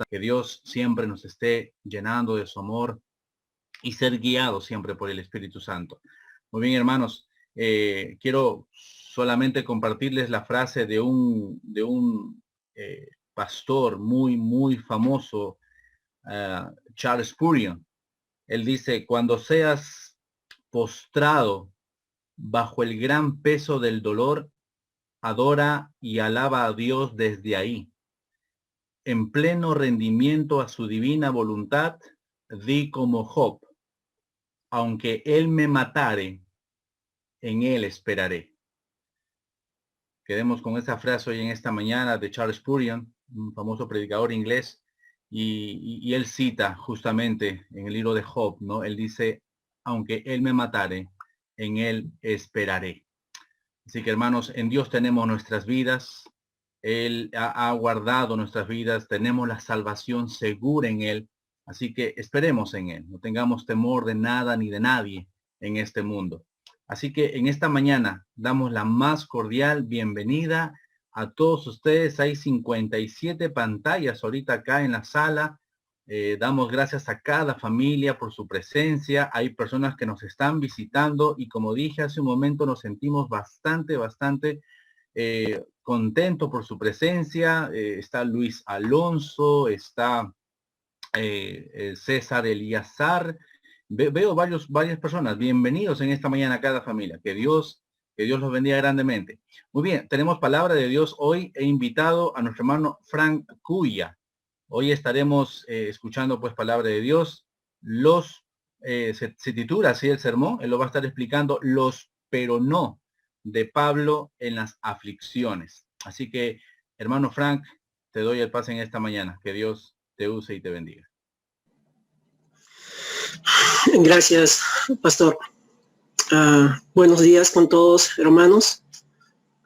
Que Dios siempre nos esté llenando de su amor y ser guiado siempre por el Espíritu Santo. Muy bien, hermanos, quiero solamente compartirles la frase de un pastor muy famoso, Charles Spurgeon. Él dice: cuando seas postrado bajo el gran peso del dolor, adora y alaba a Dios desde ahí. En pleno rendimiento a su divina voluntad, di como Job: aunque él me matare, en él esperaré. Quedemos con esta frase hoy en esta mañana de Charles Spurgeon, un famoso predicador inglés, y él cita justamente en el libro de Job, ¿no? Él dice: aunque él me matare, en él esperaré. Así que, hermanos, en Dios tenemos nuestras vidas. Él ha guardado nuestras vidas. Tenemos la salvación segura en Él. Así que esperemos en Él. No tengamos temor de nada ni de nadie en este mundo. Así que en esta mañana damos la más cordial bienvenida a todos ustedes. Hay 57 pantallas ahorita acá en la sala. Damos gracias a cada familia por su presencia. Hay personas que nos están visitando y, como dije hace un momento, nos sentimos bastante contentos por su presencia. Está Luis Alonso, está César Eliazar. Veo varias personas. Bienvenidos en esta mañana a cada familia. Que Dios los bendiga grandemente. Muy bien, tenemos palabra de Dios hoy. He invitado a nuestro hermano Frank Cuya. Hoy estaremos escuchando pues palabra de Dios. Se titula así el sermón. Él lo va a estar explicando: los pero no de Pablo en las aflicciones. Así que, hermano Frank, te doy el pase en esta mañana. Que Dios te use y te bendiga. Gracias, pastor. Buenos días con todos, hermanos.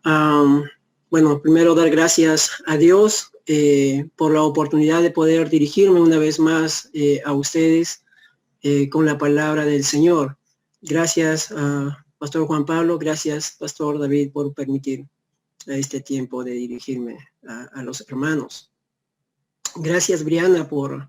Bueno, primero dar gracias a Dios por la oportunidad de poder dirigirme una vez más a ustedes con la palabra del Señor. Gracias, pastor Juan Pablo. Gracias, pastor David, por permitir este tiempo de dirigirme a los hermanos. Gracias, Briana, por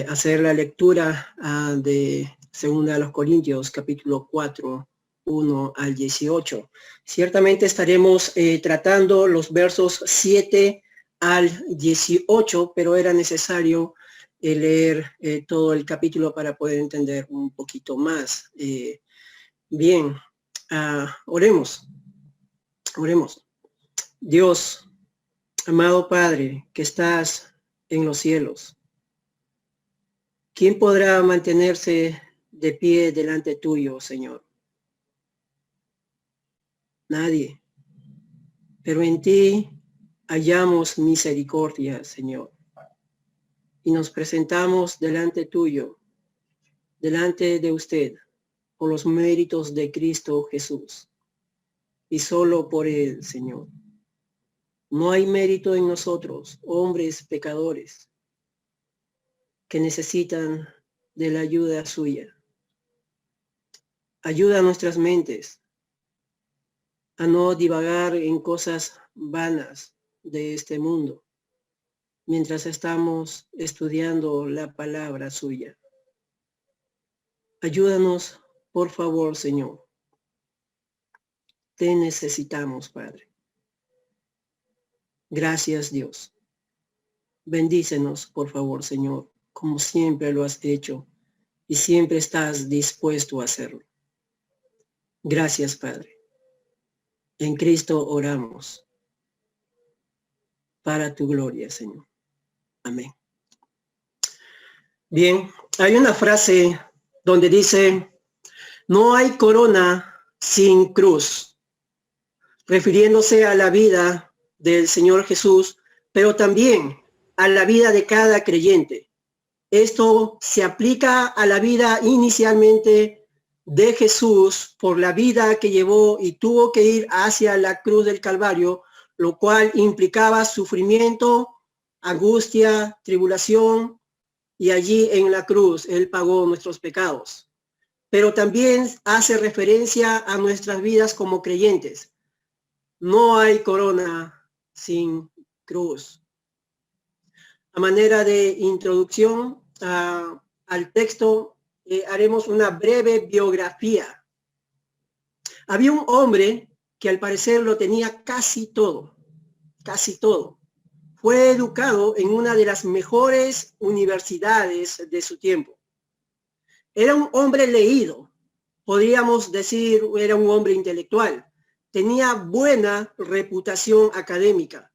hacer la lectura de 2 Corintios, capítulo 4, 1 al 18. Ciertamente estaremos tratando los versos 7 al 18, pero era necesario leer todo el capítulo para poder entender un poquito más. Bien, oremos. Dios, amado Padre, que estás en los cielos, ¿quién podrá mantenerse de pie delante tuyo, Señor? Nadie. Pero en ti hallamos misericordia, Señor. Y nos presentamos delante tuyo, delante de usted, por los méritos de Cristo Jesús. Y solo por él, Señor. No hay mérito en nosotros, hombres pecadores, que necesitan de la ayuda suya. Ayuda a nuestras mentes a no divagar en cosas vanas de este mundo, mientras estamos estudiando la palabra suya. Ayúdanos, por favor, Señor. Te necesitamos, Padre. Gracias, Dios. Bendícenos, por favor, Señor, como siempre lo has hecho y siempre estás dispuesto a hacerlo. Gracias, Padre. En Cristo oramos. Para tu gloria, Señor. Amén. Bien, hay una frase donde dice: no hay corona sin cruz, refiriéndose a la vida del Señor Jesús, pero también a la vida de cada creyente. Esto se aplica a la vida inicialmente de Jesús por la vida que llevó y tuvo que ir hacia la cruz del Calvario, lo cual implicaba sufrimiento, angustia, tribulación, y allí en la cruz Él pagó nuestros pecados. Pero también hace referencia a nuestras vidas como creyentes. No hay corona sin cruz. A manera de introducción al texto, haremos una breve biografía. Había un hombre que al parecer lo tenía casi todo, casi todo. Fue educado en una de las mejores universidades de su tiempo. Era un hombre leído, podríamos decir, era un hombre intelectual. Tenía buena reputación académica.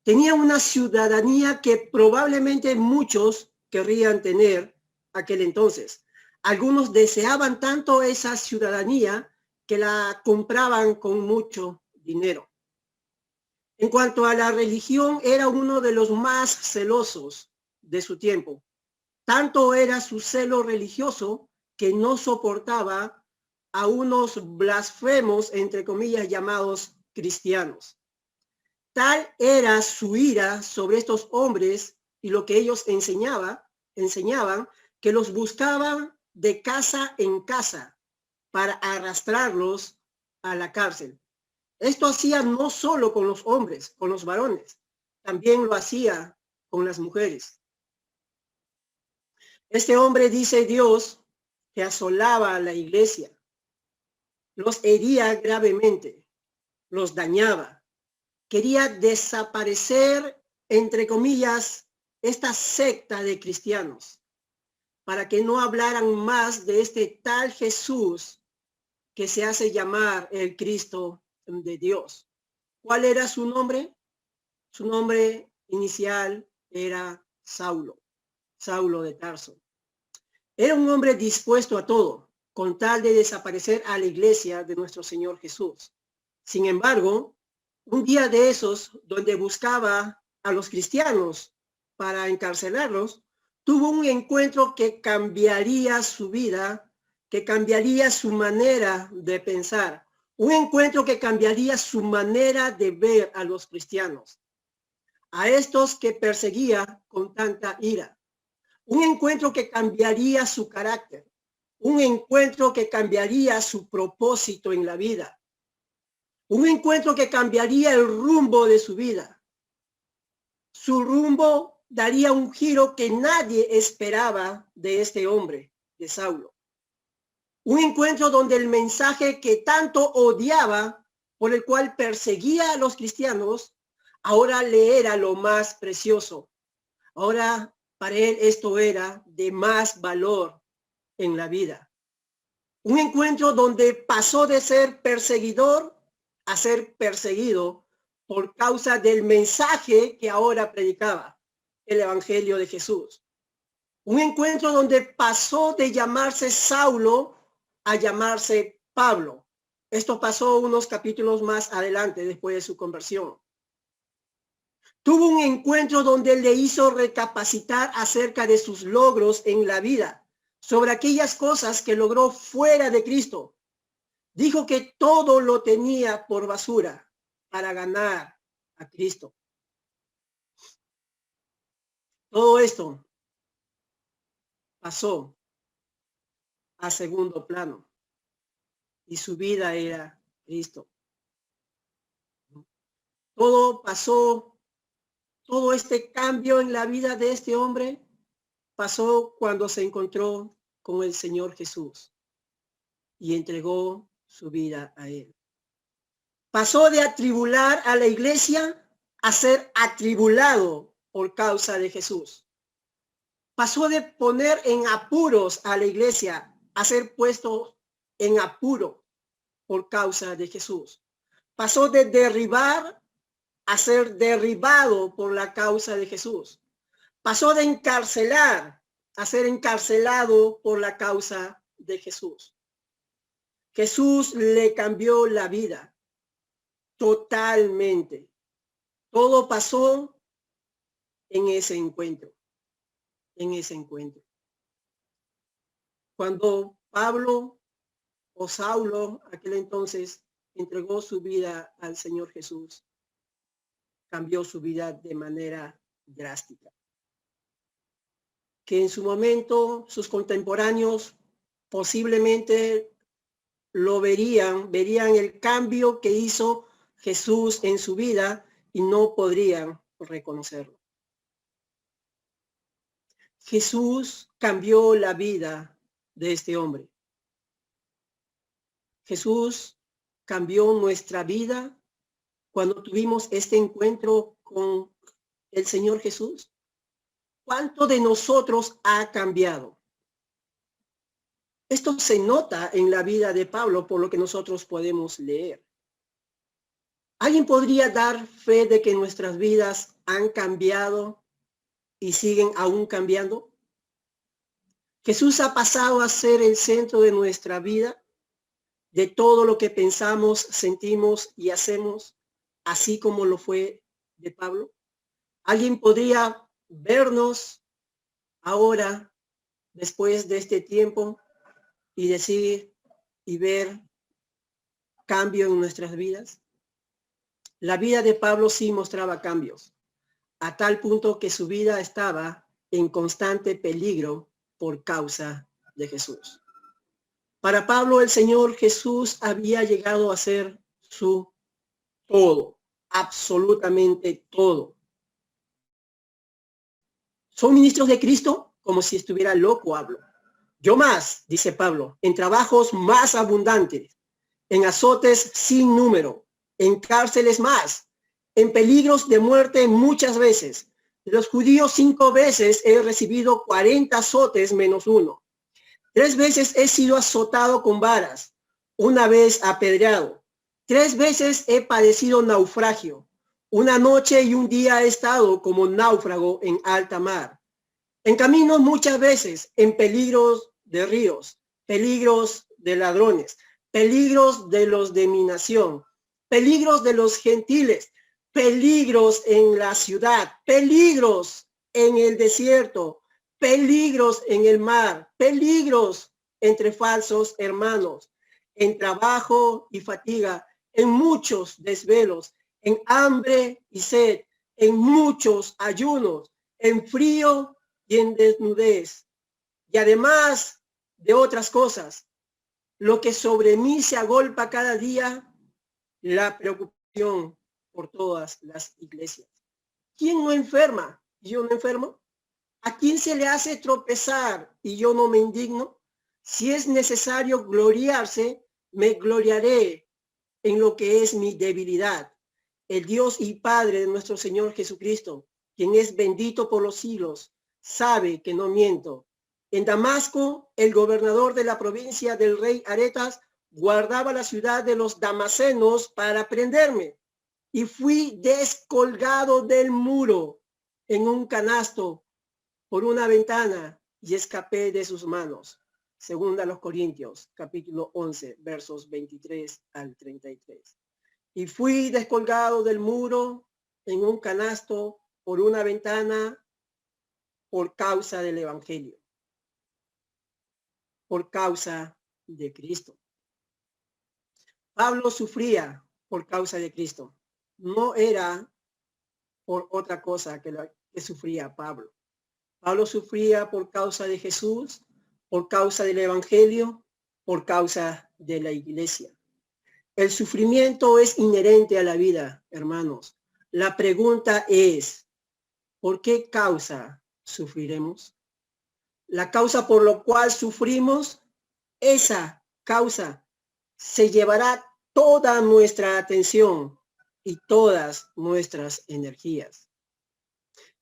Tenía una ciudadanía que probablemente muchos querrían tener aquel entonces. Algunos deseaban tanto esa ciudadanía que la compraban con mucho dinero. En cuanto a la religión, era uno de los más celosos de su tiempo. Tanto era su celo religioso que no soportaba a unos blasfemos, entre comillas, llamados cristianos. Tal era su ira sobre estos hombres y lo que ellos enseñaban, que los buscaban de casa en casa para arrastrarlos a la cárcel. Esto hacía no solo con los hombres, con los varones, también lo hacía con las mujeres. Este hombre, dice Dios, que asolaba a la iglesia, los hería gravemente, los dañaba. Quería desaparecer, entre comillas, esta secta de cristianos, para que no hablaran más de este tal Jesús que se hace llamar el Cristo de Dios. ¿Cuál era su nombre? Su nombre inicial era Saulo, Saulo de Tarso. Era un hombre dispuesto a todo, con tal de desaparecer a la iglesia de nuestro Señor Jesús. Sin embargo, un día de esos, donde buscaba a los cristianos para encarcelarlos, tuvo un encuentro que cambiaría su vida, que cambiaría su manera de pensar, un encuentro que cambiaría su manera de ver a los cristianos, a estos que perseguía con tanta ira. Un encuentro que cambiaría su carácter, un encuentro que cambiaría su propósito en la vida. Un encuentro que cambiaría el rumbo de su vida. Su rumbo daría un giro que nadie esperaba de este hombre, de Saulo. Un encuentro donde el mensaje que tanto odiaba, por el cual perseguía a los cristianos, ahora le era lo más precioso. Ahora para él esto era de más valor en la vida. Un encuentro donde pasó de ser perseguidor a ser perseguido por causa del mensaje que ahora predicaba, el Evangelio de Jesús. Un encuentro donde pasó de llamarse Saulo a llamarse Pablo. Esto pasó unos capítulos más adelante, después de su conversión. Tuvo un encuentro donde le hizo recapacitar acerca de sus logros en la vida, sobre aquellas cosas que logró fuera de Cristo. Dijo que todo lo tenía por basura para ganar a Cristo. Todo esto pasó a segundo plano y su vida era Cristo. Todo pasó, todo este cambio en la vida de este hombre pasó cuando se encontró con el Señor Jesús y entregó su vida a él. Pasó de atribular a la iglesia a ser atribulado por causa de Jesús. Pasó de poner en apuros a la iglesia a ser puesto en apuro por causa de Jesús. Pasó de derribar a ser derribado por la causa de Jesús. Pasó de encarcelar a ser encarcelado por la causa de Jesús. Jesús le cambió la vida totalmente. Todo pasó en ese encuentro. En ese encuentro. Cuando Pablo o Saulo, aquel entonces, entregó su vida al Señor Jesús, cambió su vida de manera drástica. Que en su momento sus contemporáneos posiblemente lo verían el cambio que hizo Jesús en su vida y no podrían reconocerlo. Jesús cambió la vida de este hombre. Jesús cambió nuestra vida cuando tuvimos este encuentro con el Señor Jesús. ¿Cuánto de nosotros ha cambiado? Esto se nota en la vida de Pablo por lo que nosotros podemos leer. ¿Alguien podría dar fe de que nuestras vidas han cambiado y siguen aún cambiando? Jesús ha pasado a ser el centro de nuestra vida, de todo lo que pensamos, sentimos y hacemos, así como lo fue de Pablo. ¿Alguien podría vernos ahora, después de este tiempo, y decir y ver cambio en nuestras vidas? La vida de Pablo sí mostraba cambios, a tal punto que su vida estaba en constante peligro por causa de Jesús. Para Pablo, el Señor Jesús había llegado a ser su todo, absolutamente todo. ¿Son ministros de Cristo? Como si estuviera loco hablo. Yo más, dice Pablo, en trabajos más abundantes, en azotes sin número, en cárceles más, en peligros de muerte muchas veces. De los judíos 5 veces he recibido 40 azotes menos 1. 3 veces he sido azotado con varas, 1 vez apedreado. 3 veces he padecido naufragio. 1 noche y 1 día he estado como náufrago en alta mar. En camino muchas veces, en peligros de ríos, peligros de ladrones, peligros de los de mi nación, peligros de los gentiles, peligros en la ciudad, peligros en el desierto, peligros en el mar, peligros entre falsos hermanos, en trabajo y fatiga, en muchos desvelos, en hambre y sed, en muchos ayunos, en frío y en desnudez. Y además de otras cosas, lo que sobre mí se agolpa cada día, la preocupación por todas las iglesias. ¿Quién no enferma? ¿Yo no enfermo? ¿A quién se le hace tropezar y yo no me indigno? Si es necesario gloriarse, me gloriaré en lo que es mi debilidad. El Dios y Padre de nuestro Señor Jesucristo, quien es bendito por los siglos, sabe que no miento. En Damasco, el gobernador de la provincia del rey Aretas guardaba la ciudad de los damasenos para prenderme, y fui descolgado del muro en un canasto por una ventana y escapé de sus manos. Segunda a los Corintios, capítulo 11, versos 23 al 33. Y fui descolgado del muro en un canasto por una ventana por causa del evangelio, por causa de Cristo. Pablo sufría por causa de Cristo. No era por otra cosa que sufría Pablo. Pablo sufría por causa de Jesús, por causa del evangelio, por causa de la iglesia. El sufrimiento es inherente a la vida, hermanos. La pregunta es, ¿por qué causa sufriremos? La causa por la cual sufrimos, esa causa se llevará toda nuestra atención y todas nuestras energías.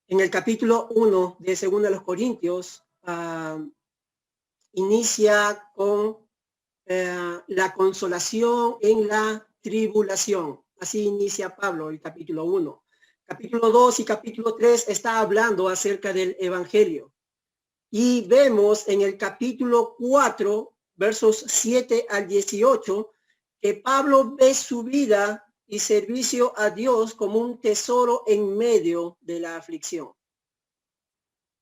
En el capítulo 1 de 2 de los Corintios, inicia con la consolación en la tribulación. Así inicia Pablo el capítulo 1. Capítulo 2 y capítulo 3 está hablando acerca del evangelio. Y vemos en el capítulo 4, versos 7 al 18, que Pablo ve su vida y servicio a Dios como un tesoro en medio de la aflicción.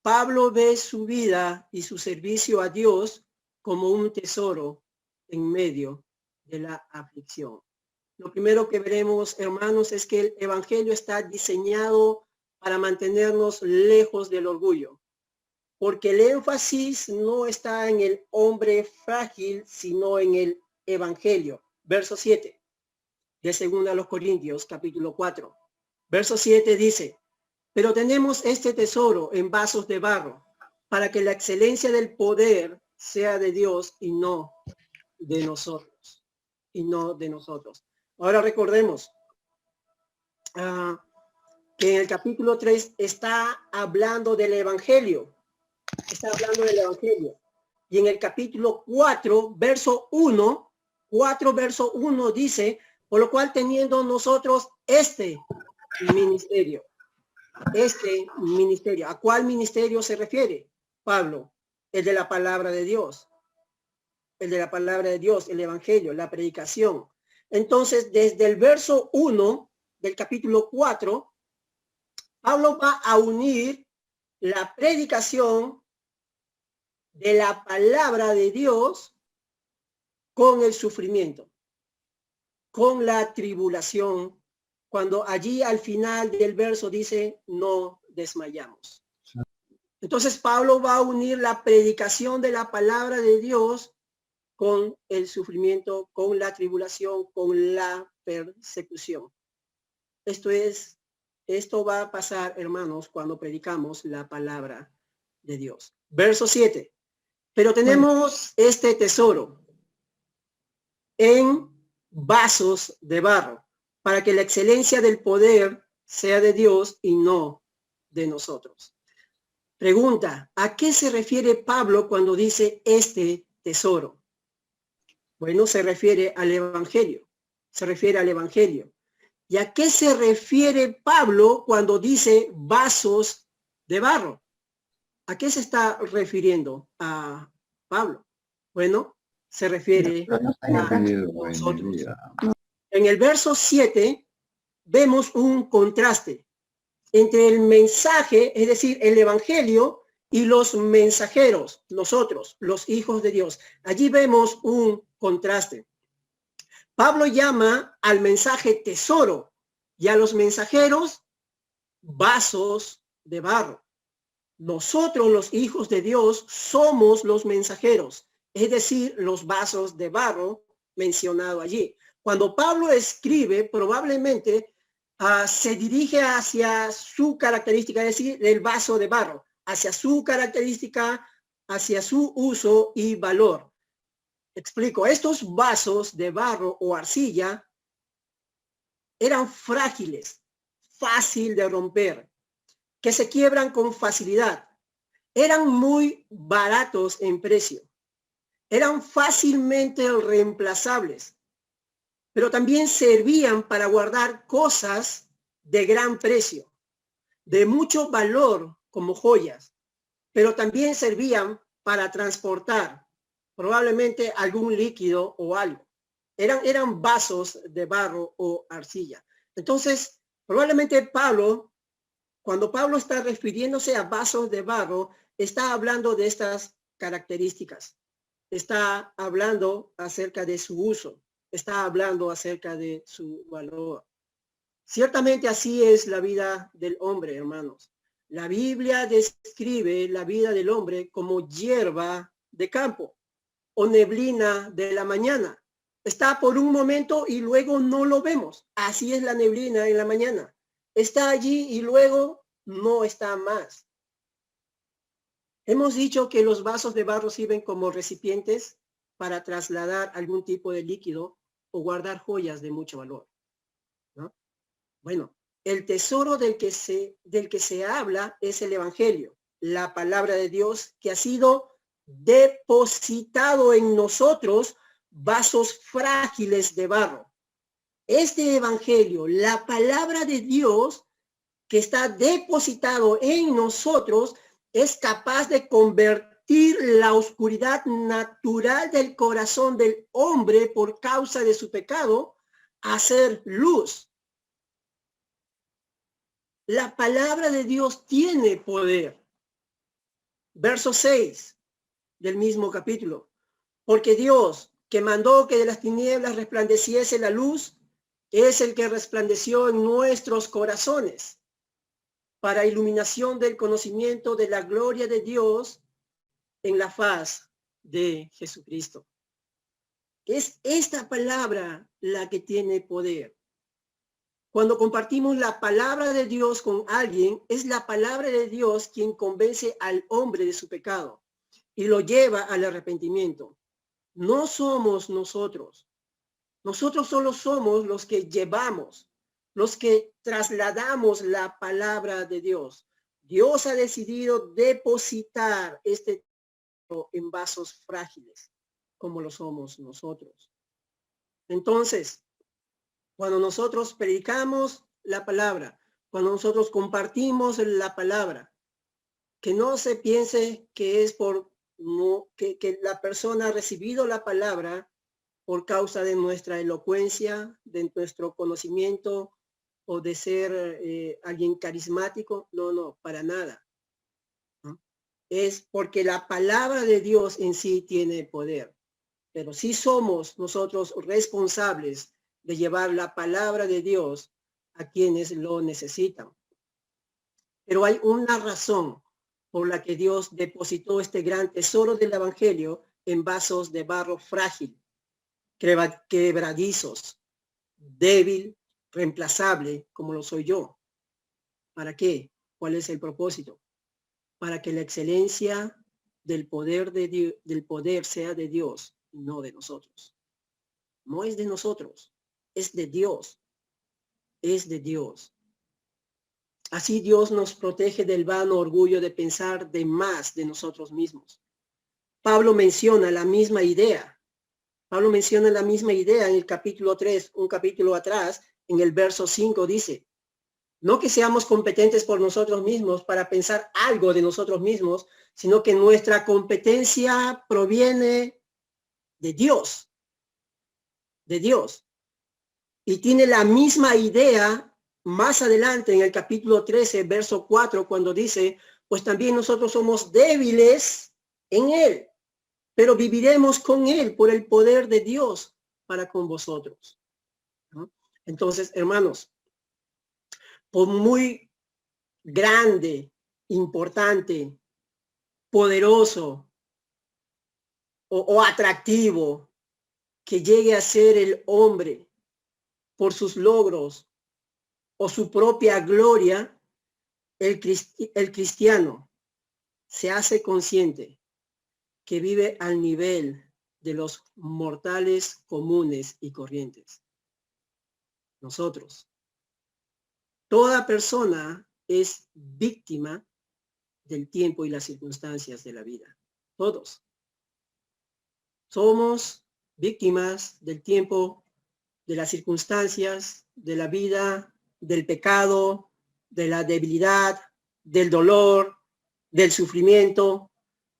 Pablo ve su vida y su servicio a Dios como un tesoro en medio de la aflicción. Lo primero que veremos, hermanos, es que el evangelio está diseñado para mantenernos lejos del orgullo, porque el énfasis no está en el hombre frágil, sino en el evangelio. Verso 7 de 2 a los Corintios, capítulo 4. Verso 7 dice, pero tenemos este tesoro en vasos de barro, para que la excelencia del poder sea de Dios y no de nosotros. Y no de nosotros. Ahora recordemos que en el capítulo 3 está hablando del Evangelio. Está hablando del Evangelio. Y en el capítulo 4, verso 1, 4, verso 1 dice, por lo cual teniendo nosotros este ministerio. ¿A cuál ministerio se refiere Pablo? El de la palabra de Dios. El de la palabra de Dios, el Evangelio, la predicación. Entonces, desde el verso 1 del capítulo 4, Pablo va a unir la predicación de la palabra de Dios con el sufrimiento, con la tribulación, cuando allí al final del verso dice, no desmayamos. Entonces Pablo va a unir la predicación de la palabra de Dios con el sufrimiento, con la tribulación, con la persecución. Esto va a pasar, hermanos, cuando predicamos la palabra de Dios. Verso 7. Pero tenemos este tesoro en vasos de barro, para que la excelencia del poder sea de Dios y no de nosotros. Pregunta, ¿a qué se refiere Pablo cuando dice este tesoro? Bueno, se refiere al Evangelio. Se refiere al Evangelio. ¿Y a qué se refiere Pablo cuando dice vasos de barro? ¿A qué se está refiriendo a Pablo? Bueno, se refiere a nosotros. En el verso 7 vemos un contraste entre el mensaje, es decir, el Evangelio, y los mensajeros, nosotros, los hijos de Dios. Allí vemos un contraste. Pablo llama al mensaje tesoro y a los mensajeros vasos de barro. Nosotros, los hijos de Dios, somos los mensajeros, es decir, los vasos de barro mencionado allí. Cuando Pablo escribe, probablemente se dirige hacia su característica, es decir, el vaso de barro, hacia su característica, hacia su uso y valor. Explico, estos vasos de barro o arcilla eran frágiles, fácil de romper, que se quiebran con facilidad. Eran muy baratos en precio. Eran fácilmente reemplazables, pero también servían para guardar cosas de gran precio, de mucho valor como joyas, pero también servían para transportar probablemente algún líquido o algo. Eran vasos de barro o arcilla. Entonces, probablemente Pablo, cuando Pablo está refiriéndose a vasos de barro, está hablando de estas características. Está hablando acerca de su uso. Está hablando acerca de su valor. Ciertamente así es la vida del hombre, hermanos. La Biblia describe la vida del hombre como hierba de campo o neblina de la mañana. Está por un momento y luego no lo vemos. Así es la neblina en la mañana. Está allí y luego no está más. Hemos dicho que los vasos de barro sirven como recipientes para trasladar algún tipo de líquido o guardar joyas de mucho valor, ¿no? Bueno, el tesoro del que se habla es el Evangelio, la palabra de Dios que ha sido depositado en nosotros, vasos frágiles de barro. Este Evangelio, la palabra de Dios que está depositado en nosotros, es capaz de convertir la oscuridad natural del corazón del hombre por causa de su pecado a ser luz. La palabra de Dios tiene poder. Verso 6 del mismo capítulo. Porque Dios, que mandó que de las tinieblas resplandeciese la luz, es el que resplandeció en nuestros corazones para iluminación del conocimiento de la gloria de Dios en la faz de Jesucristo. Es esta palabra la que tiene poder. Cuando compartimos la palabra de Dios con alguien, es la palabra de Dios quien convence al hombre de su pecado y lo lleva al arrepentimiento. No somos nosotros. Nosotros solo somos los que llevamos, los que trasladamos la palabra de Dios. Dios ha decidido depositar este en vasos frágiles, como lo somos nosotros. Entonces, cuando nosotros predicamos la palabra, cuando nosotros compartimos la palabra, que no se piense que es por que la persona ha recibido la palabra por causa de nuestra elocuencia, de nuestro conocimiento o de ser alguien carismático. No, no, para nada. ¿No? Es porque la palabra de Dios en sí tiene poder. Pero sí somos nosotros responsables de llevar la palabra de Dios a quienes lo necesitan. Pero hay una razón por la que Dios depositó este gran tesoro del Evangelio en vasos de barro frágil, quebradizos, débil, reemplazable, como lo soy yo. ¿Para qué? ¿Cuál es el propósito? Para que la excelencia del poder sea de Dios y no de nosotros. No es de nosotros, es de Dios. Es de Dios. Así Dios nos protege del vano orgullo de pensar de más de nosotros mismos. Pablo menciona la misma idea. Pablo menciona la misma idea en el capítulo 3, un capítulo atrás, en el verso 5 dice, no que seamos competentes por nosotros mismos para pensar algo de nosotros mismos, sino que nuestra competencia proviene de Dios. De Dios. Y tiene la misma idea más adelante en el capítulo 13, verso 4, cuando dice, pues también nosotros somos débiles en Él, pero viviremos con Él por el poder de Dios para con vosotros. ¿No? Entonces, hermanos, por muy grande, importante, poderoso o atractivo que llegue a ser el hombre por sus logros o su propia gloria, el cristiano se hace consciente que vive al nivel de los mortales comunes y corrientes. Nosotros. Toda persona es víctima del tiempo y las circunstancias de la vida. Todos. Somos víctimas del tiempo, de las circunstancias, de la vida, del pecado, de la debilidad, del dolor, del sufrimiento.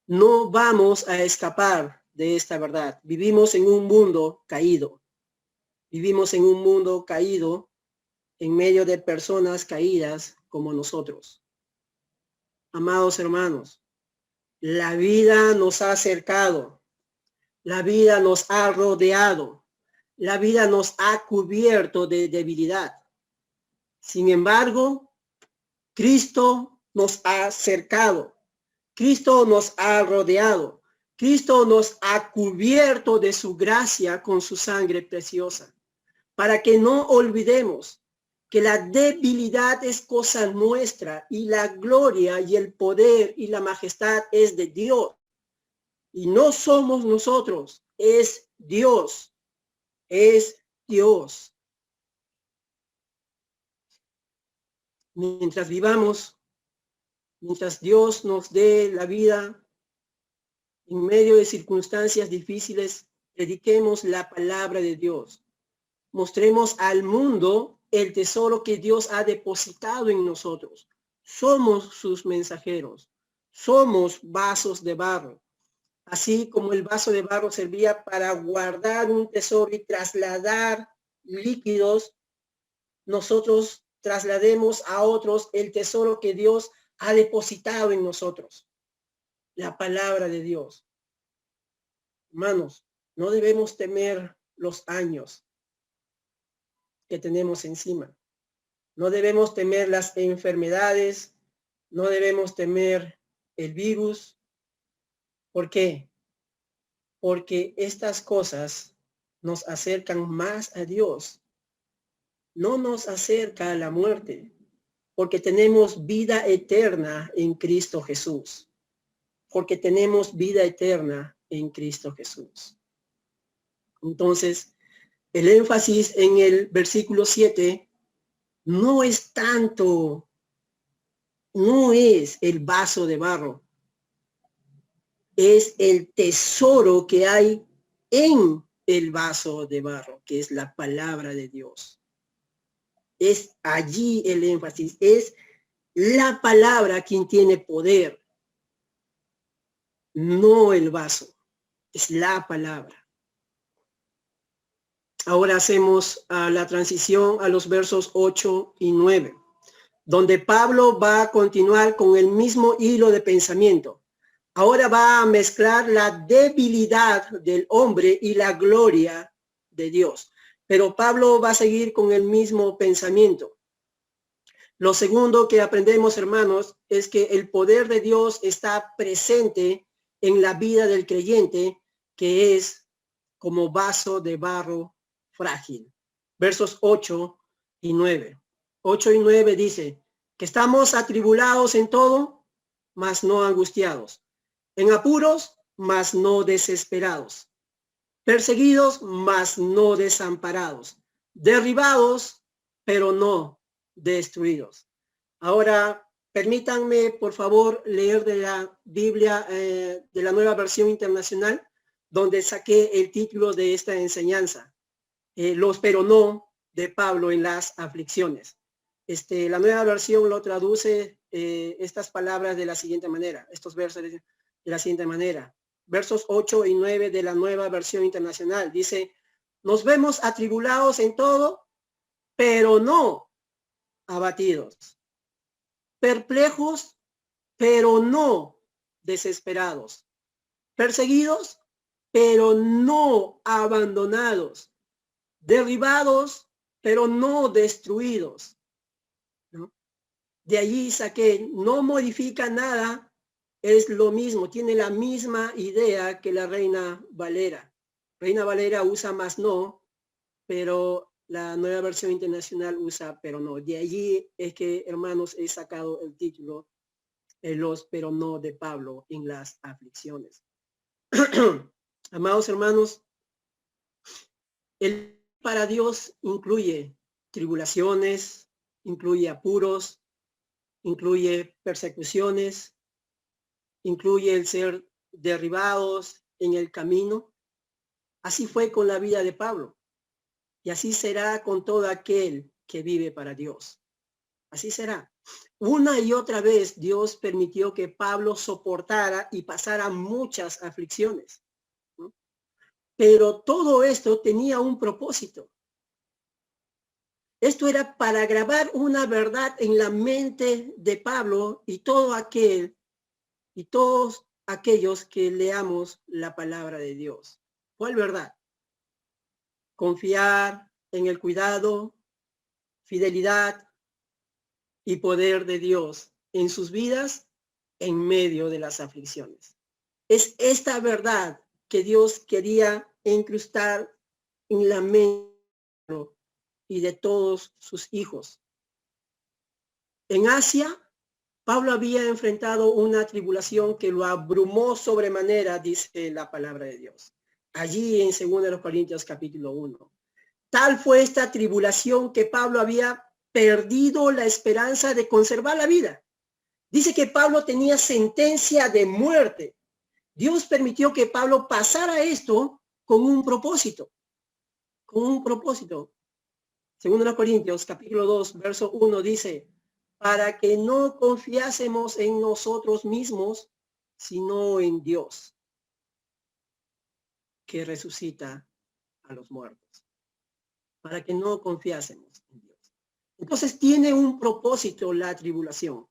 No vamos a escapar de esta verdad. Vivimos en un mundo caído. Vivimos en un mundo caído en medio de personas caídas como nosotros. Amados hermanos, la vida nos ha acercado. La vida nos ha rodeado. La vida nos ha cubierto de debilidad. Sin embargo, Cristo nos ha cercado. Cristo nos ha rodeado. Cristo nos ha cubierto de su gracia con su sangre preciosa. Para que no olvidemos que la debilidad es cosa nuestra y la gloria y el poder y la majestad es de Dios. Y no somos nosotros, es Dios. Es Dios. Mientras vivamos, mientras Dios nos dé la vida, en medio de circunstancias difíciles, prediquemos la palabra de Dios. Mostremos al mundo el tesoro que Dios ha depositado en nosotros. Somos sus mensajeros. Somos vasos de barro. Así como el vaso de barro servía para guardar un tesoro y trasladar líquidos, nosotros traslademos a otros el tesoro que Dios ha depositado en nosotros. La palabra de Dios. Hermanos, no debemos temer los años que tenemos encima. No debemos temer las enfermedades. No debemos temer el virus. ¿Por qué? Porque estas cosas nos acercan más a Dios no nos acerca a la muerte, porque tenemos vida eterna en Cristo Jesús. Porque tenemos vida eterna en Cristo Jesús. Entonces, el énfasis en el versículo 7 no es tanto, no es el vaso de barro, es el tesoro que hay en el vaso de barro, que es la palabra de Dios. Es allí el énfasis, es la palabra quien tiene poder, no el vaso, es la palabra. Ahora hacemos la transición a los versos 8 y 9, donde Pablo va a continuar con el mismo hilo de pensamiento. Ahora va a mezclar la debilidad del hombre y la gloria de Dios. Pero Pablo va a seguir con el mismo pensamiento. Lo segundo que aprendemos, hermanos, es que el poder de Dios está presente en la vida del creyente, que es como vaso de barro frágil. Versos 8 y 9. 8 y 9 dice que estamos atribulados en todo, mas no angustiados. En apuros, mas no desesperados. Perseguidos, mas no desamparados. Derribados, pero no destruidos. Ahora, permítanme, por favor, leer de la Biblia, de la Nueva Versión Internacional, donde saqué el título de esta enseñanza, los pero no de Pablo en las aflicciones. La Nueva Versión lo traduce estas palabras de la siguiente manera, estos versos de la siguiente manera. Versos 8 y 9 de la Nueva Versión Internacional. Dice, nos vemos atribulados en todo, pero no abatidos. Perplejos, pero no desesperados. Perseguidos, pero no abandonados. Derribados, pero no destruidos. ¿No? De allí saqué, no modifica nada, es lo mismo, tiene la misma idea que la Reina Valera. Reina Valera usa más no, pero la Nueva Versión Internacional usa pero no. De allí es que, hermanos, he sacado el título, los pero no de Pablo en las aflicciones. Amados hermanos, el para Dios incluye tribulaciones, incluye apuros, incluye persecuciones, incluye el ser derribados en el camino. Así fue con la vida de Pablo. Y así será con todo aquel que vive para Dios. Así será. Una y otra vez Dios permitió que Pablo soportara y pasara muchas aflicciones. ¿No? Pero todo esto tenía un propósito. Esto era para grabar una verdad en la mente de Pablo y todo aquel y todos aquellos que leamos la palabra de Dios. ¿Cuál verdad? Confiar en el cuidado, fidelidad y poder de Dios en sus vidas en medio de las aflicciones. Es esta verdad que Dios quería incrustar en la mente y de todos sus hijos. En Asia, Pablo había enfrentado una tribulación que lo abrumó sobremanera, dice la palabra de Dios. Allí en 2 Corintios capítulo 1. Tal fue esta tribulación que Pablo había perdido la esperanza de conservar la vida. Dice que Pablo tenía sentencia de muerte. Dios permitió que Pablo pasara esto con un propósito. Con un propósito. 2 Corintios capítulo 2, verso 1 dice, para que no confiásemos en nosotros mismos, sino en Dios, que resucita a los muertos. Para que no confiásemos en Dios. Entonces tiene un propósito la tribulación.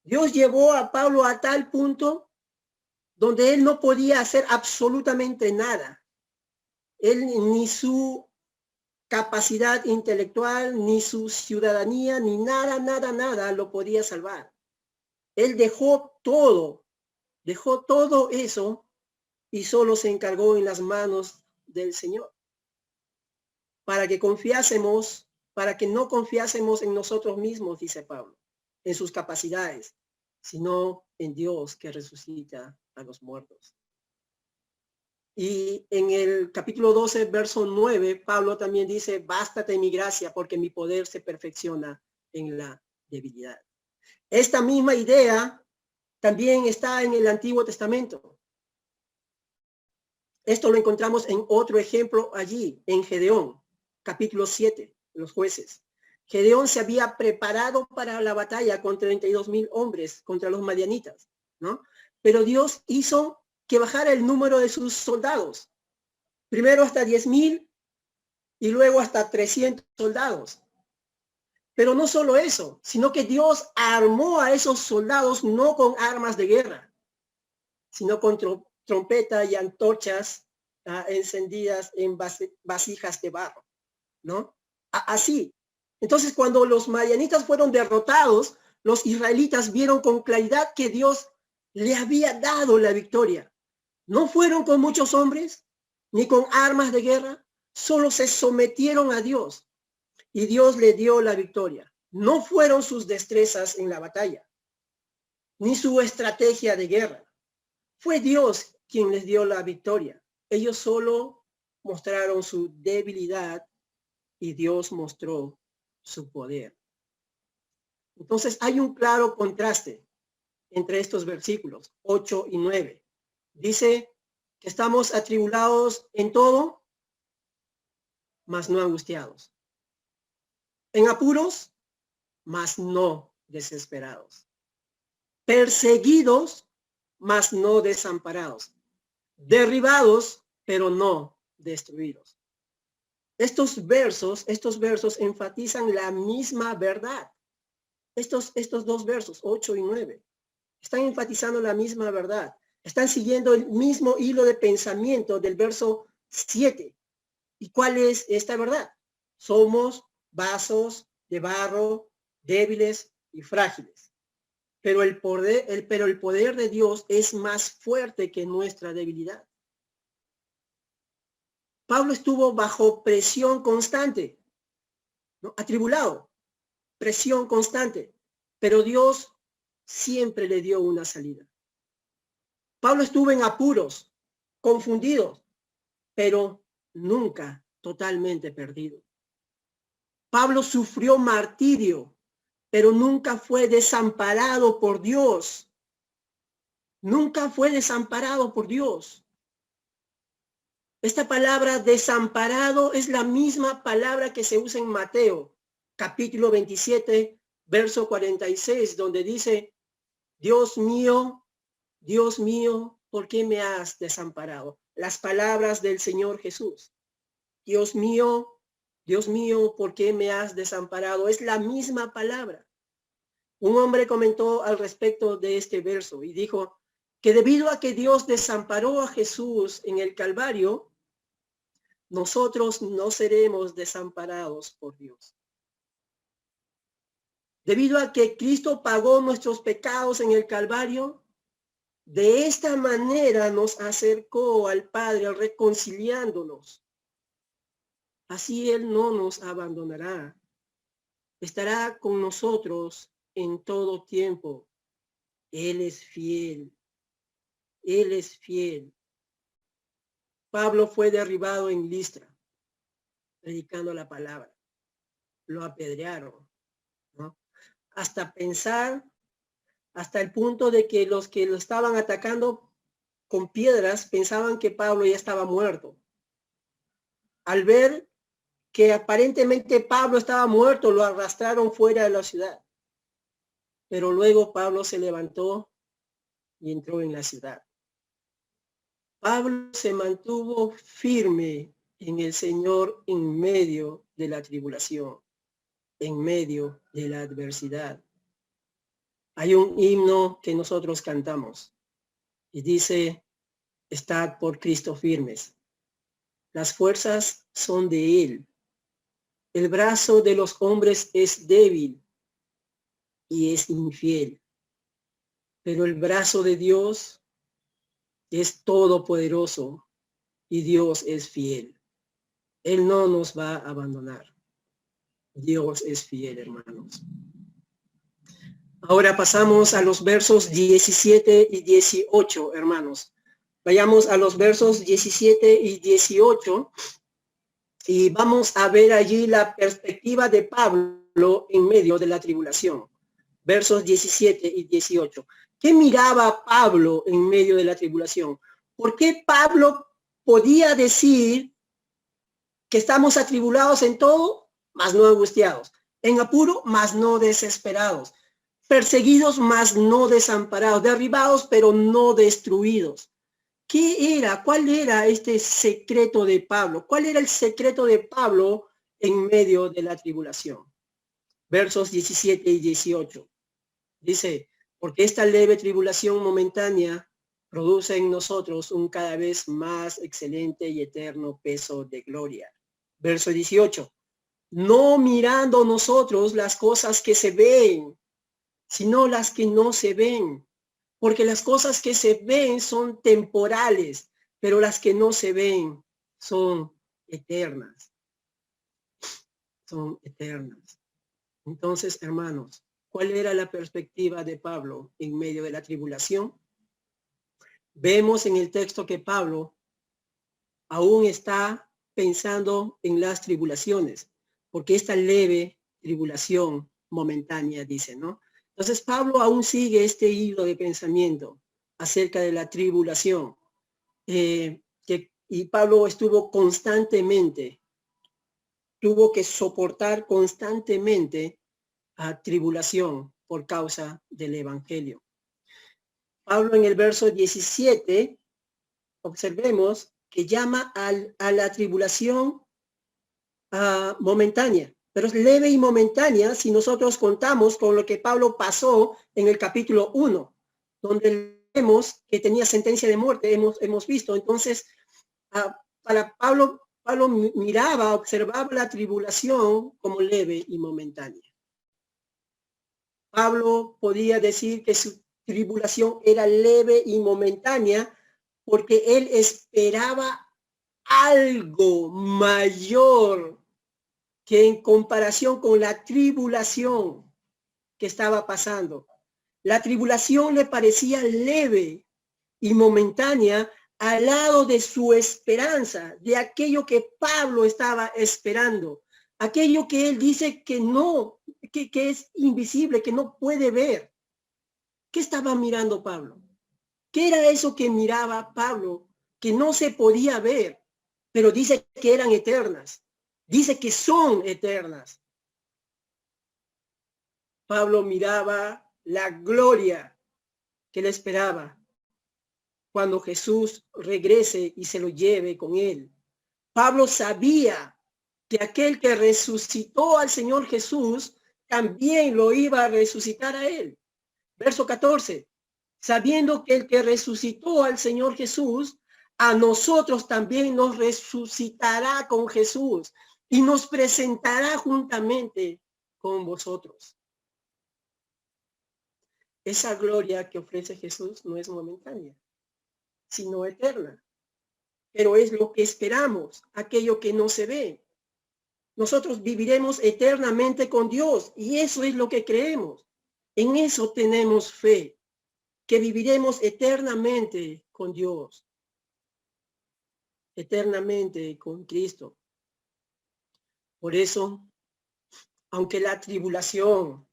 Dios llevó a Pablo a tal punto donde él no podía hacer absolutamente nada. Él ni su capacidad intelectual, ni su ciudadanía, ni nada lo podía salvar. Él dejó todo eso y solo se encargó en las manos del Señor. Para que confiásemos para que no confiásemos en nosotros mismos, dice Pablo, en sus capacidades, sino en Dios que resucita a los muertos. Y en el capítulo 12, verso 9, Pablo también dice, bástate mi gracia, porque mi poder se perfecciona en la debilidad. Esta misma idea también está en el Antiguo Testamento. Esto lo encontramos en otro ejemplo allí, en Gedeón, capítulo 7, los jueces. Gedeón se había preparado para la batalla con 32,000 hombres contra los madianitas, ¿no? Pero Dios hizo que bajara el número de sus soldados. Primero hasta 10,000 y luego hasta 300 soldados. Pero no solo eso, sino que Dios armó a esos soldados no con armas de guerra, sino con trompeta y antorchas encendidas en vasijas de barro, ¿no? Así. Entonces, cuando los madianitas fueron derrotados, los israelitas vieron con claridad que Dios le había dado la victoria. No fueron con muchos hombres, ni con armas de guerra, solo se sometieron a Dios y Dios le dio la victoria. No fueron sus destrezas en la batalla, ni su estrategia de guerra. Fue Dios quien les dio la victoria. Ellos solo mostraron su debilidad y Dios mostró su poder. Entonces hay un claro contraste entre estos versículos 8 y 9. Dice que estamos atribulados en todo, mas no angustiados. En apuros, mas no desesperados. Perseguidos, mas no desamparados. Derribados, pero no destruidos. Estos versos enfatizan la misma verdad. Estos dos versos, 8 y 9, están enfatizando la misma verdad. Están siguiendo el mismo hilo de pensamiento del verso 7. ¿Y cuál es esta verdad? Somos vasos de barro, débiles y frágiles. Pero el poder de Dios es más fuerte que nuestra debilidad. Pablo estuvo bajo presión constante, ¿no? Atribulado, presión constante, pero Dios siempre le dio una salida. Pablo estuvo en apuros, confundido, pero nunca totalmente perdido. Pablo sufrió martirio, pero nunca fue desamparado por Dios. Nunca fue desamparado por Dios. Esta palabra desamparado es la misma palabra que se usa en Mateo, capítulo 27, verso 46, donde dice, Dios mío, ¿por qué me has desamparado? Las palabras del Señor Jesús. Dios mío, ¿por qué me has desamparado? Es la misma palabra. Un hombre comentó al respecto de este verso y dijo que debido a que Dios desamparó a Jesús en el Calvario, nosotros no seremos desamparados por Dios. Debido a que Cristo pagó nuestros pecados en el Calvario, de esta manera nos acercó al Padre, reconciliándonos. Así Él no nos abandonará. Estará con nosotros en todo tiempo. Él es fiel. Él es fiel. Pablo fue derribado en Listra, predicando la palabra. Lo apedrearon, ¿no? Hasta el punto de que los que lo estaban atacando con piedras pensaban que Pablo ya estaba muerto. Al ver que aparentemente Pablo estaba muerto, lo arrastraron fuera de la ciudad. Pero luego Pablo se levantó y entró en la ciudad. Pablo se mantuvo firme en el Señor en medio de la tribulación, en medio de la adversidad. Hay un himno que nosotros cantamos y dice, estad por Cristo firmes. Las fuerzas son de Él. El brazo de los hombres es débil y es infiel, pero el brazo de Dios es todopoderoso y Dios es fiel. Él no nos va a abandonar. Dios es fiel, hermanos. Ahora pasamos a los versos 17 y 18, hermanos. Vayamos a los versos 17 y 18 y vamos a ver allí la perspectiva de Pablo en medio de la tribulación. Versos 17 y 18. ¿Qué miraba Pablo en medio de la tribulación? ¿Por qué Pablo podía decir que estamos atribulados en todo, mas no angustiados? En apuro, mas no desesperados. Perseguidos, mas no desamparados. Derribados, pero no destruidos. ¿Qué era? ¿Cuál era este secreto de Pablo? ¿Cuál era el secreto de Pablo en medio de la tribulación? Versos 17 y 18. Dice, porque esta leve tribulación momentánea produce en nosotros un cada vez más excelente y eterno peso de gloria. Verso 18. No mirando nosotros las cosas que se ven, sino las que no se ven. Porque las cosas que se ven son temporales, pero las que no se ven son eternas. Son eternas. Entonces, hermanos, ¿cuál era la perspectiva de Pablo en medio de la tribulación? Vemos en el texto que Pablo aún está pensando en las tribulaciones, porque esta leve tribulación momentánea, dice, ¿no? Entonces Pablo aún sigue este hilo de pensamiento acerca de la tribulación, y Pablo estuvo constantemente, tuvo que soportar constantemente a tribulación por causa del evangelio. Pablo en el verso 17, observemos que llama a la tribulación momentánea, pero es leve y momentánea si nosotros contamos con lo que Pablo pasó en el capítulo 1, donde vemos que tenía sentencia de muerte, hemos visto. Entonces, para Pablo miraba, observaba la tribulación como leve y momentánea. Pablo podía decir que su tribulación era leve y momentánea porque él esperaba algo mayor que en comparación con la tribulación que estaba pasando. La tribulación le parecía leve y momentánea al lado de su esperanza, de aquello que Pablo estaba esperando, aquello que él dice que no, que es invisible, que no puede ver. ¿Qué estaba mirando Pablo? ¿Qué era eso que miraba Pablo que no se podía ver, pero dice que eran eternas? Dice que son eternas. Pablo miraba la gloria que le esperaba cuando Jesús regrese y se lo lleve con él. Pablo sabía que aquel que resucitó al Señor Jesús también lo iba a resucitar a él. Verso 14. Sabiendo que el que resucitó al Señor Jesús, a nosotros también nos resucitará con Jesús y nos presentará juntamente con vosotros. Esa gloria que ofrece Jesús no es momentánea, sino eterna. Pero es lo que esperamos, aquello que no se ve. Nosotros viviremos eternamente con Dios y eso es lo que creemos. En eso tenemos fe, que viviremos eternamente con Dios, eternamente con Cristo. Por eso, aunque la tribulación,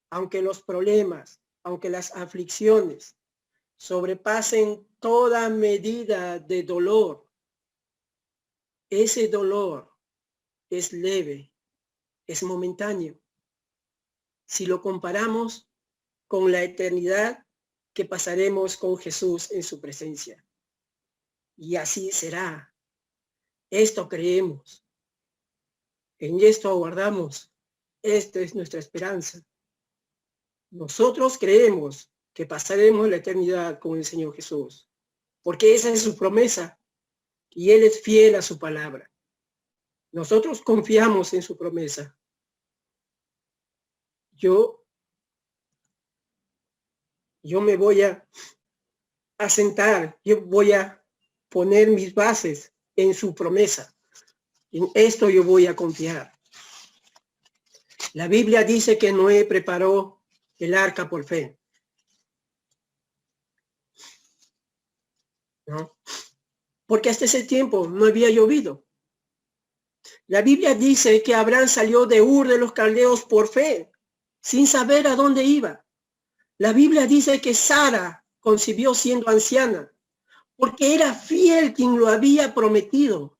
aunque los problemas, aunque las aflicciones sobrepasen toda medida de dolor, ese dolor es leve, es momentáneo. Si lo comparamos con la eternidad que pasaremos con Jesús en su presencia. Y así será. Esto creemos. En esto aguardamos. Esta es nuestra esperanza. Nosotros creemos que pasaremos la eternidad con el Señor Jesús, porque esa es su promesa y Él es fiel a su palabra. Nosotros confiamos en su promesa. Yo me voy a sentar, yo voy a poner mis bases en su promesa. En esto yo voy a confiar. La Biblia dice que Noé preparó el arca por fe, ¿no? Porque hasta ese tiempo no había llovido. La Biblia dice que Abraham salió de Ur de los Caldeos por fe, sin saber a dónde iba. La Biblia dice que Sara concibió siendo anciana, porque era fiel quien lo había prometido,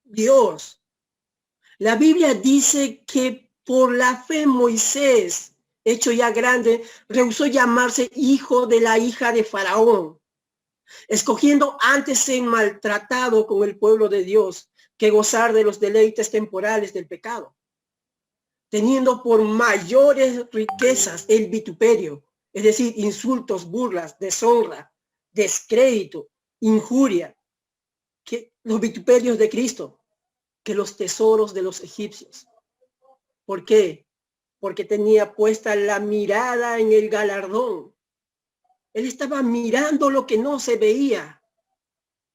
Dios. La Biblia dice que por la fe Moisés, hecho ya grande, rehusó llamarse hijo de la hija de Faraón, escogiendo antes ser maltratado con el pueblo de Dios que gozar de los deleites temporales del pecado, teniendo por mayores riquezas el vituperio, es decir, insultos, burlas, deshonra, descrédito, injuria, que los vituperios de Cristo, que los tesoros de los egipcios. ¿Por qué? Porque tenía puesta la mirada en el galardón. Él estaba mirando lo que no se veía,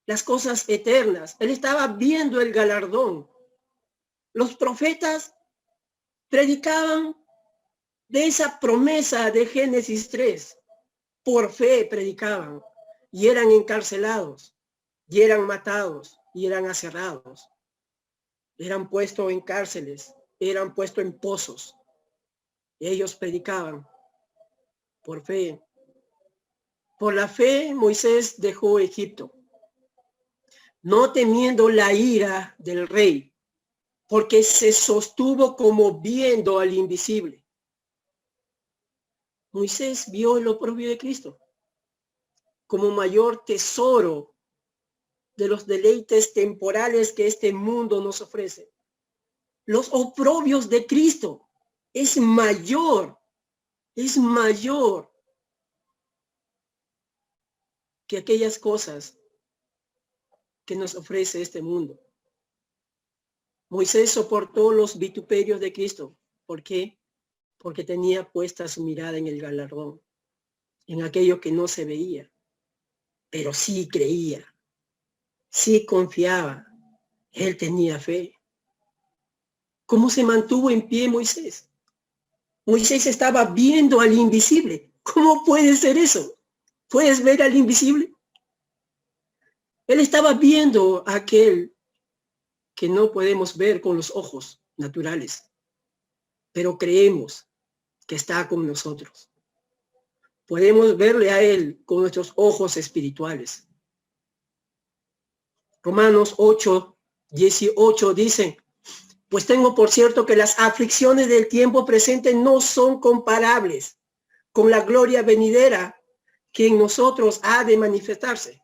las cosas eternas. Él estaba viendo el galardón. Los profetas predicaban de esa promesa de Génesis 3. Por fe predicaban y eran encarcelados, y eran matados, y eran aserrados. Eran puestos en cárceles, eran puestos en pozos. Ellos predicaban por fe. Por la fe Moisés dejó Egipto, no temiendo la ira del rey, porque se sostuvo como viendo al invisible. Moisés vio el oprobio de Cristo como mayor tesoro de los deleites temporales que este mundo nos ofrece. Los oprobios de Cristo es mayor que aquellas cosas que nos ofrece este mundo. Moisés soportó los vituperios de Cristo. ¿Por qué? Porque tenía puesta su mirada en el galardón, en aquello que no se veía, pero sí creía, sí confiaba. Él tenía fe. ¿Cómo se mantuvo en pie Moisés? Moisés estaba viendo al invisible. ¿Cómo puede ser eso? ¿Puedes ver al invisible? Él estaba viendo a aquel que no podemos ver con los ojos naturales, pero creemos que está con nosotros. Podemos verle a él con nuestros ojos espirituales. Romanos 8:18 dice: pues tengo por cierto que las aflicciones del tiempo presente no son comparables con la gloria venidera que en nosotros ha de manifestarse.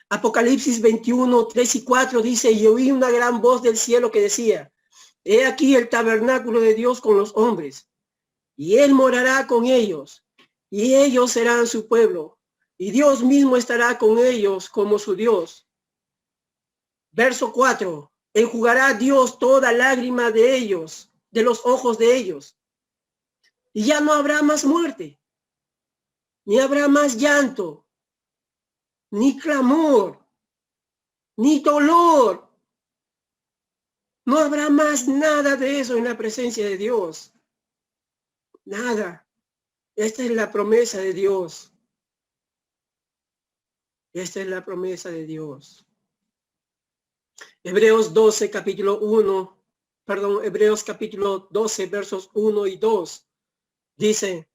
Apocalipsis 21:3-4 dice: y oí una gran voz del cielo que decía: he aquí el tabernáculo de Dios con los hombres, y él morará con ellos, y ellos serán su pueblo, y Dios mismo estará con ellos como su Dios. Verso 4: enjugará Dios toda lágrima de ellos, de los ojos de ellos, y ya no habrá más muerte, ni habrá más llanto, ni clamor, ni dolor. No habrá más nada de eso en la presencia de Dios. Nada. Esta es la promesa de Dios. Esta es la promesa de Dios. Hebreos 12, capítulo 1, Hebreos capítulo 12, versos 1 y 2. Dice: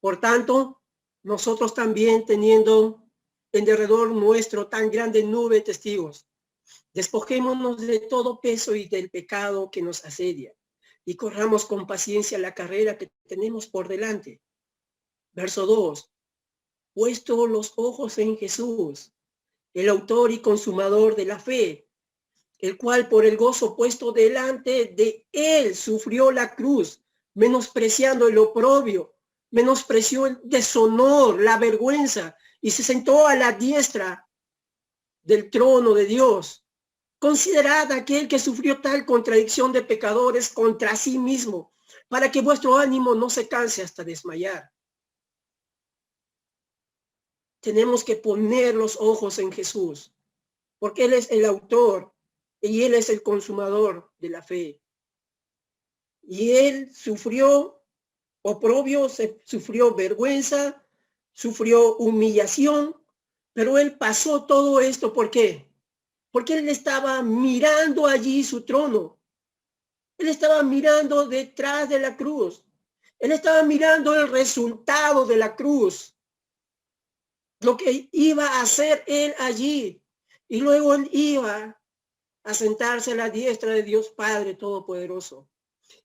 por tanto, nosotros también, teniendo en derredor nuestro tan grande nube de testigos, despojémonos de todo peso y del pecado que nos asedia, y corramos con paciencia la carrera que tenemos por delante. Verso 2: puesto los ojos en Jesús, el autor y consumador de la fe, el cual por el gozo puesto delante de él sufrió la cruz, menospreciando el oprobio, menospreció el deshonor, la vergüenza, y se sentó a la diestra del trono de Dios. Considerad aquel que sufrió tal contradicción de pecadores contra sí mismo, para que vuestro ánimo no se canse hasta desmayar. Tenemos que poner los ojos en Jesús, porque Él es el autor y Él es el consumador de la fe. Y él sufrió oprobio, sufrió vergüenza, sufrió humillación, pero él pasó todo esto. ¿Por qué? Porque él estaba mirando allí su trono. Él estaba mirando detrás de la cruz. Él estaba mirando el resultado de la cruz, lo que iba a hacer él allí. Y luego él iba a sentarse a la diestra de Dios Padre Todopoderoso.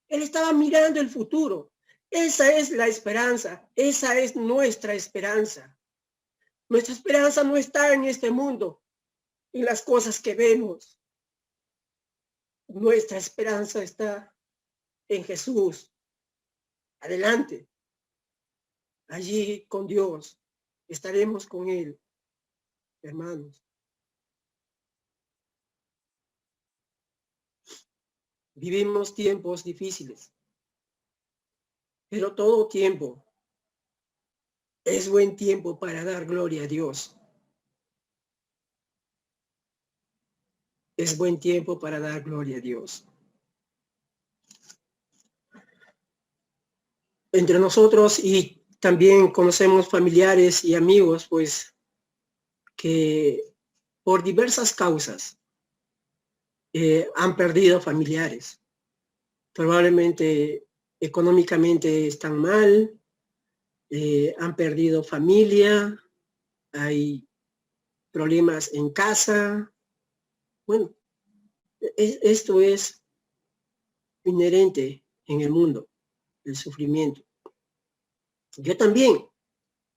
Él estaba mirando el futuro. Esa es la esperanza. Esa es nuestra esperanza. Nuestra esperanza no está en este mundo, en las cosas que vemos. Nuestra esperanza está en Jesús. Adelante. Allí con Dios. Estaremos con Él, hermanos. Vivimos tiempos difíciles, pero todo tiempo es buen tiempo para dar gloria a Dios. Es buen tiempo para dar gloria a Dios. Entre nosotros y también conocemos familiares y amigos, pues, que por diversas causas han perdido familiares. Probablemente económicamente están mal, han perdido familia, hay problemas en casa. Bueno, esto es inherente en el mundo, el sufrimiento. Yo también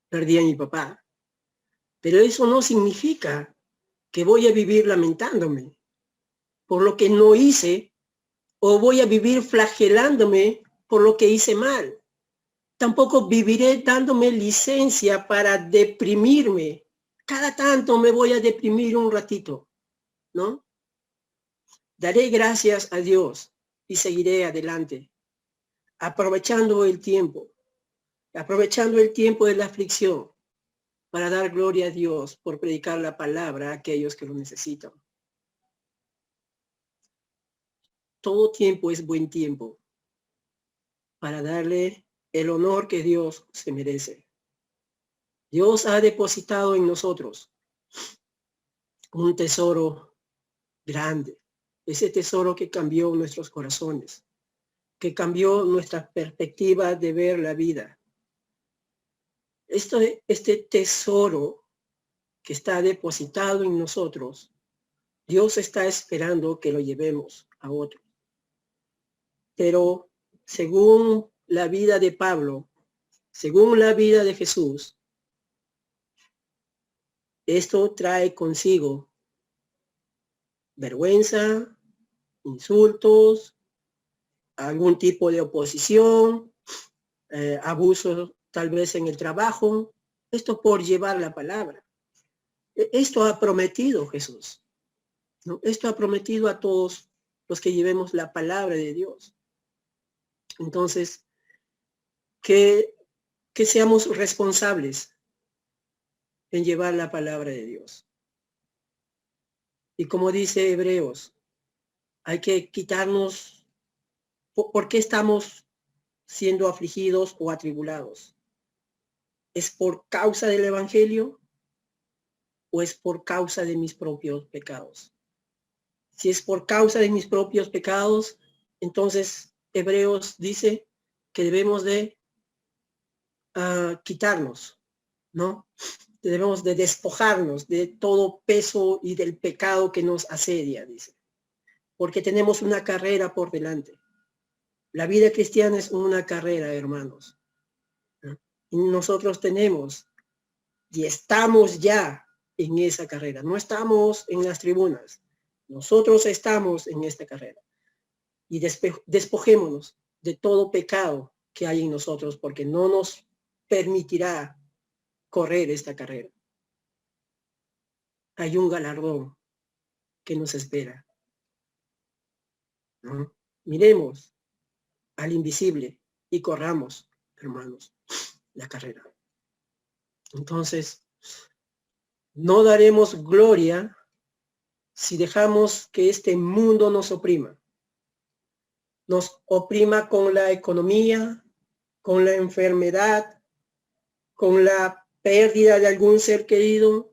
perdí a mi papá, pero eso no significa que voy a vivir lamentándome por lo que no hice o voy a vivir flagelándome por lo que hice mal. Tampoco viviré dándome licencia para deprimirme. Cada tanto me voy a deprimir un ratito, ¿no? Daré gracias a Dios y seguiré adelante, aprovechando el tiempo de la aflicción para dar gloria a Dios por predicar la palabra a aquellos que lo necesitan. Todo tiempo es buen tiempo para darle el honor que Dios se merece. Dios ha depositado en nosotros un tesoro grande, ese tesoro que cambió nuestros corazones, que cambió nuestra perspectiva de ver la vida. Este tesoro que está depositado en nosotros, Dios está esperando que lo llevemos a otros. Pero según la vida de Pablo, según la vida de Jesús, esto trae consigo vergüenza, insultos, algún tipo de oposición, abuso tal vez en el trabajo. Esto por llevar la palabra. Esto ha prometido Jesús, ¿no? Esto ha prometido a todos los que llevemos la palabra de Dios. Entonces, que seamos responsables en llevar la palabra de Dios. Y como dice Hebreos, hay que quitarnos, ¿por qué estamos siendo afligidos o atribulados? ¿Es por causa del Evangelio o es por causa de mis propios pecados? Si es por causa de mis propios pecados, entonces Hebreos dice que debemos de quitarnos, ¿no? Debemos de despojarnos de todo peso y del pecado que nos asedia, dice. Porque tenemos una carrera por delante. La vida cristiana es una carrera, hermanos. Y nosotros tenemos y estamos ya en esa carrera. No estamos en las tribunas. Nosotros estamos en esta carrera. Y despojémonos de todo pecado que hay en nosotros, porque no nos permitirá correr esta carrera. Hay un galardón que nos espera, ¿no? Miremos al invisible y corramos, hermanos, la carrera. Entonces, no daremos gloria si dejamos que este mundo nos oprima. nos oprima con la economía, con la enfermedad, con la pérdida de algún ser querido,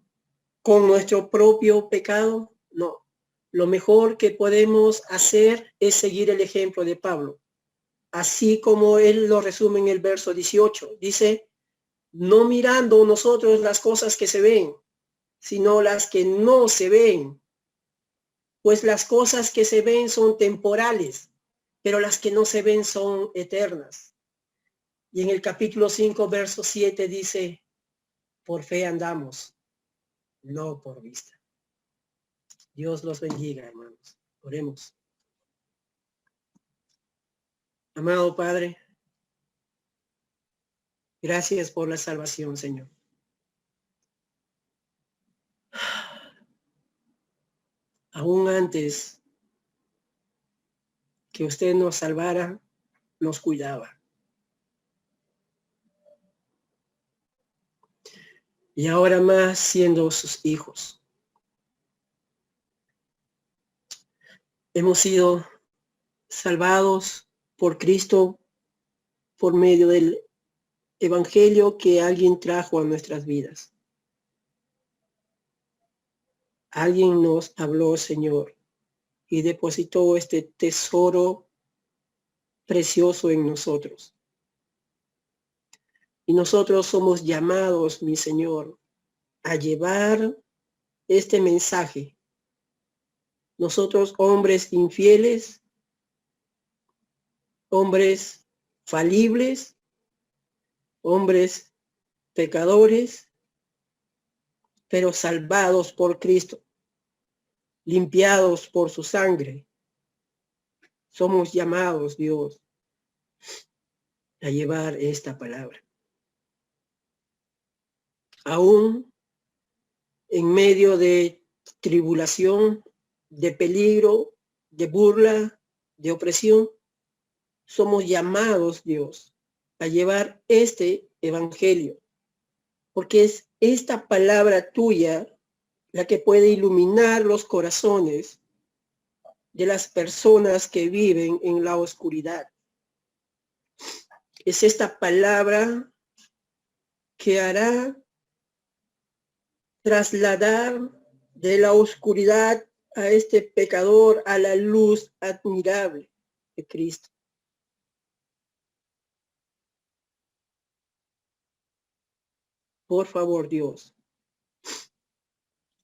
con nuestro propio pecado. No, lo mejor que podemos hacer es seguir el ejemplo de Pablo. Así como él lo resume en el verso 18, dice, no mirando nosotros las cosas que se ven, sino las que no se ven. Pues las cosas que se ven son temporales, pero las que no se ven son eternas. Y en el capítulo 5, verso 7 dice, por fe andamos, no por vista. Dios los bendiga, hermanos. Oremos. Amado Padre, gracias por la salvación, Señor. Aún antes que usted nos salvara, nos cuidaba. Y ahora más siendo sus hijos. Hemos sido salvados por Cristo por medio del evangelio que alguien trajo a nuestras vidas. Alguien nos habló, Señor, y depositó este tesoro precioso en nosotros. Y nosotros somos llamados, mi Señor, a llevar este mensaje. Nosotros, hombres infieles, hombres falibles, hombres pecadores, pero salvados por Cristo, limpiados por su sangre. Somos llamados, Dios, a llevar esta palabra. Aún en medio de tribulación, de peligro, de burla, de opresión, somos llamados, Dios, a llevar este evangelio, porque es esta palabra tuya la que puede iluminar los corazones de las personas que viven en la oscuridad. Es esta palabra que hará trasladar de la oscuridad a este pecador a la luz admirable de Cristo. Por favor, Dios,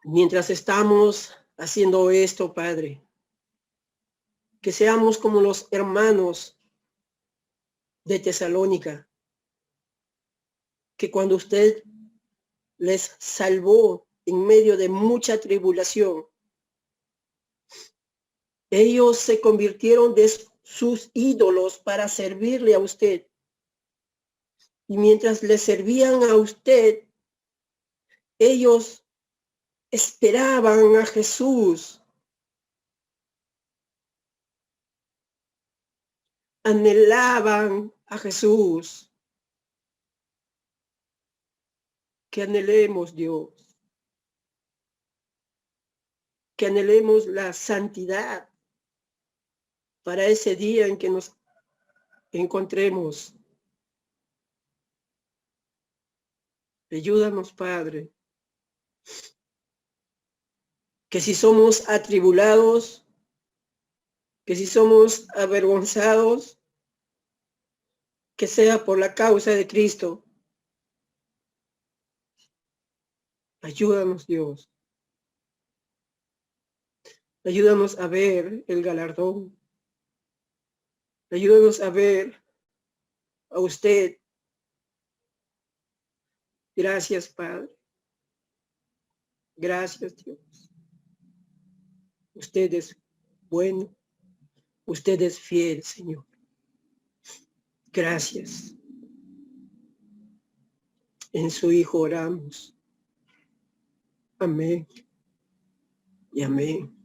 mientras estamos haciendo esto, Padre, que seamos como los hermanos de Tesalónica, que cuando usted les salvó en medio de mucha tribulación, ellos se convirtieron de sus ídolos para servirle a usted. Y mientras le servían a usted, ellos esperaban a Jesús, anhelaban a Jesús. Que anhelemos, Dios, que anhelemos la santidad para ese día en que nos encontremos. Ayúdanos, Padre, que si somos atribulados, que si somos avergonzados, que sea por la causa de Cristo. Ayúdanos, Dios. Ayúdanos a ver el galardón. Ayúdanos a ver a usted. Gracias, Padre. Gracias, Dios. Usted es bueno. Usted es fiel, Señor. Gracias. En su Hijo oramos. Amén y amén.